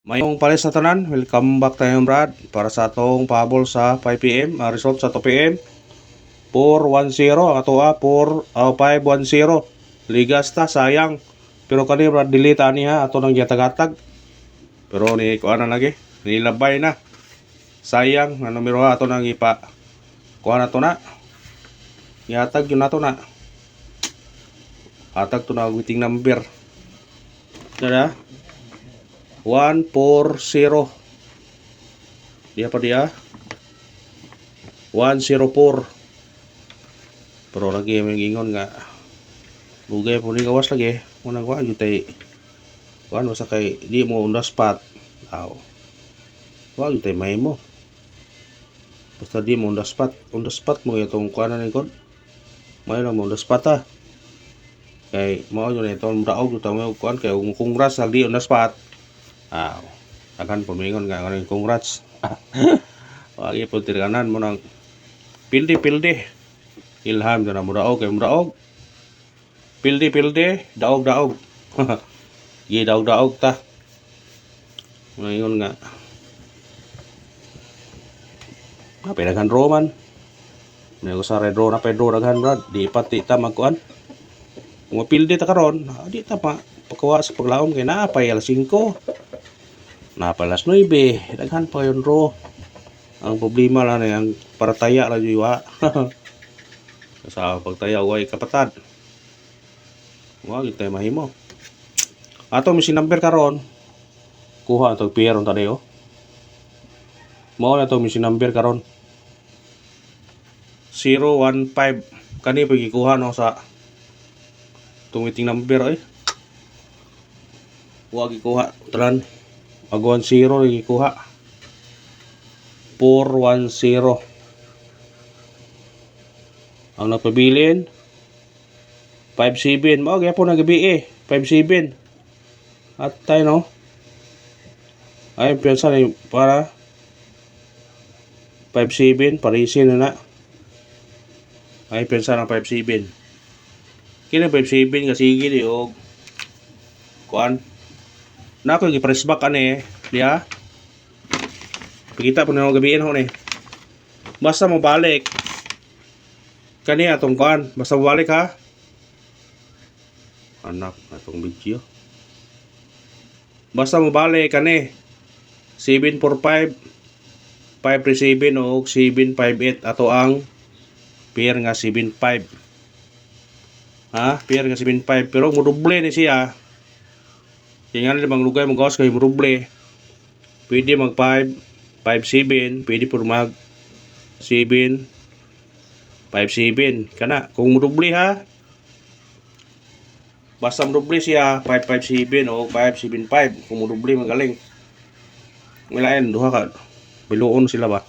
Mayong palis sa tanan, welcome back tayo Brad para sa atong pahabol sa 5pm, result sa 2pm 410 ato 510 ligas ta sayang pero kani Brad delete ani ha ato nang giatag-atag pero ni kuana lagi nilabay na sayang nga numero ato nang ipa kuana to na giatag yun nato na atag to na waiting number kada 140 dia pa dia 104 pero lagi may gingon nga bugay po ni gawas lagi unang kuha yun tay kuha basta kay di mo on the spot kuha yun tay may mo basta di mo on the spot mo itong kuha na ni kon may lang mo on the spot ha kay mao yun itong daog ito mo kuha kay congrats di on the spot akan pumingon nga kaning congrats wagi po tiranan mo nang pildi ilham na mo daog kay mo daog pildi daog gi daog ta ngayon nga pinaghan roman may usa red draw na pedro daghan Brad di pati ta magkuan kung pildi ta karon di ta pa pagkawa sa paglaom kay naapay alas 5 napalas 9 daghan pa yun ro ang problema lang ang parataya lang yung iwa sa pagtaya way kapatad wag tayo mahimo ato misi number karon kuha itong pier on tadi mao na itong misi number karon 015 kani pagikuha no sa itong waiting number wag ikuha talan mag 10 ikuha 410 ang napabilin 57 mao gyapon ang gabi 57 at tayo no ay piyansa na para 57 parisin na ay piyansa ng 57 kina 57 kasi gini o kuan na ako i-press back ani diya pagkita po na ako gabiin ho ni basta mo balik kani atong kuan basta mo balik ha anak atong video basta mo balik kani 745 537 o 758 ato ang pair nga 75 pair nga 75 pero mo doble ni siya kaya nga naman lugay mag-gawas kayo ruble pwede mag 5 5-7 pwede po mag 7 5-7 kana kung ruble ha basta ruble siya 5-5-7 o 5-7-5 kung ruble magaling milayan duha ka biluon sila ba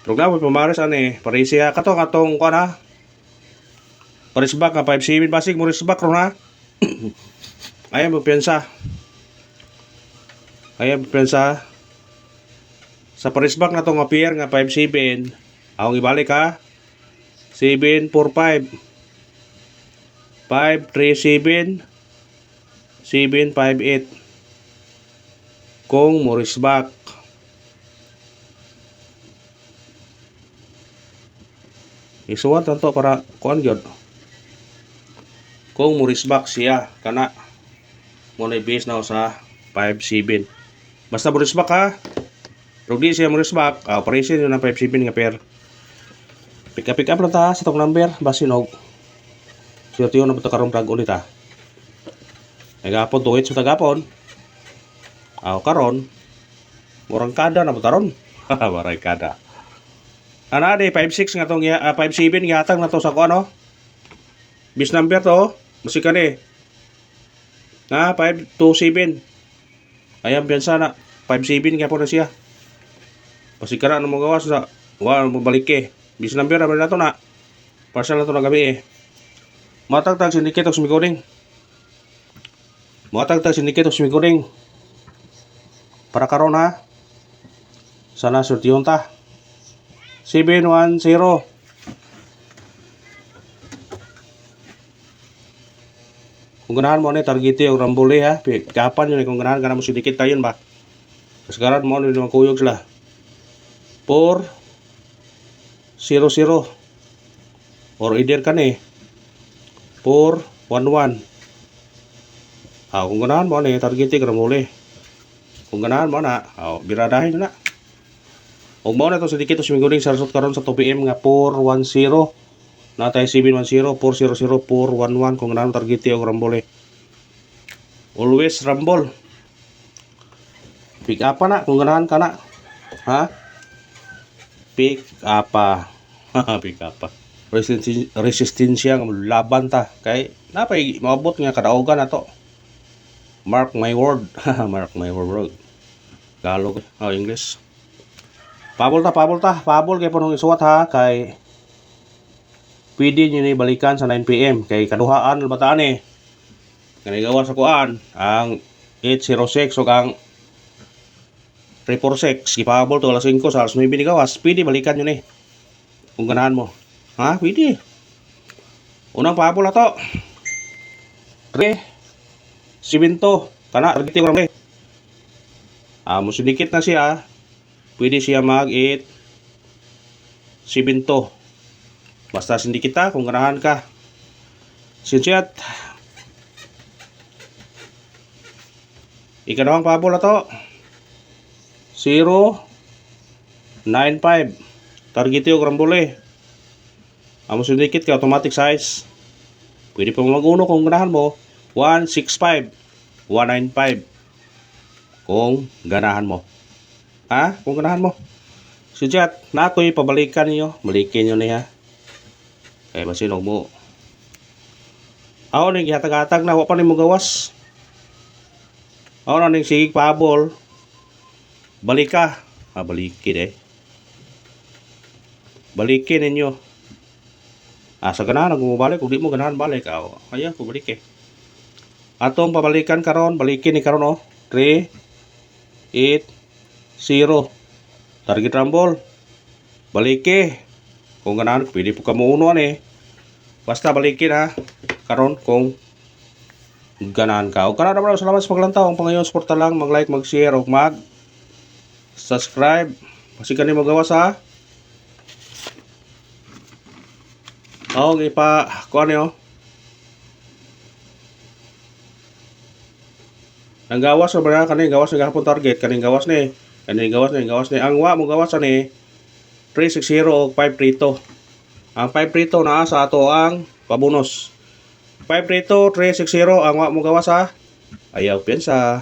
programa pamares ani parisi ha katong kuan ha parisbak ka 5-7 basig mo risbak ron ha ayan magpiyansa sa parisbak na itong appear nga 5-7 akong ibalik ha 7-4-5 5-3-7 7-5-8 kung morisbak isuwan tanto para kuan gyud kung morisbak siya kana muna i-base na sa 5-7 basta morisbak ha pero di siya morisbak operation yun ng 5-7 nga pair pick up lang ta sa itong number basin og siya tiyo na karong drag ulit ha nagapon tuwit sa tagapon karon murang kada na butaron maray kada ana di 5-6 nga tong 5-7 gihatag na to sa kuano bis number to musika ni 5-2-7 ayan piyansa na 5-7 kaya po na siya pasikara na mo gawas sa balik bis number na to na partial na to na gabi matagtag syndicate of smikoning para karon ha sana surtihon ta 710 Kung ganahan mo ni targete og rambole ha. Kapan yun kung ganahan kana mo sidikit tayon ba. Kaskaran mo ni kuyog sila. 4 0 or either kani 4 1 1. Kung ganahan mo ni targete og rambole. Kung ganahan mo na, biradahin na. Ug mao na to sidikit to simiguling sa result karon sa 2 PM nga 410. Natay 710 400 411 kung ganahan targete og rambole. Always rumble. Pick up na kung ganahan ka na. Ha? Pick up. Pick up. Resistensya nga laban ta kay napay maabot nga kadaugan na to. Mark my word. Mark my word, bro. Galog English. Pabol kay punong isuwat ha kay pwede nyo ni balikan sa 9 PM kay kaduhaan bataan kanigawa sa kuan ang 806 ug ang 346 gipabol to alas 5 sa alas 9 ni gawas pwede balikan nyo ni kung ganahan mo ha pwede unang pabol na to 3 7 kana target ko rin musidikit na siya pwede siya mag 8 7 basta sindikit ta kung ganahan ka sinsyat ikanawang pabol na to 0 9 5 target yung rambole amo sindikit ka automatic size pwede pa mag-uno kung ganahan mo 165 195 kung ganahan mo ha kung ganahan mo sinsyat na ako'y pabalikan niyo balikin nyo niya kaya masinog mo ako nang gihatag-hatag na wapa ni mo gawas ako na ning sigig pabol balik ka balikin balikin ninyo sa ganahan gumabalik kung di mo ganahan balik kaya ko balik atong pabalikan karon balikin ni karon 3 8 0 target rumble balik kung ganahan pwede po ka muuno basta balikin ha karon kung ganahan ka o kana naman salamat sa paglantaw ang pangayon suporta lang mag like mag share o mag subscribe kasi kanina magawas ha ipa kuan nyo ang gawas na ba kanina gawas na gahapon target kanina gawas ni ang wa mo gawas 360 o 532 ang 532 na sa ato ang pabunos 532 360 ang wa mo gawas ayaw piensa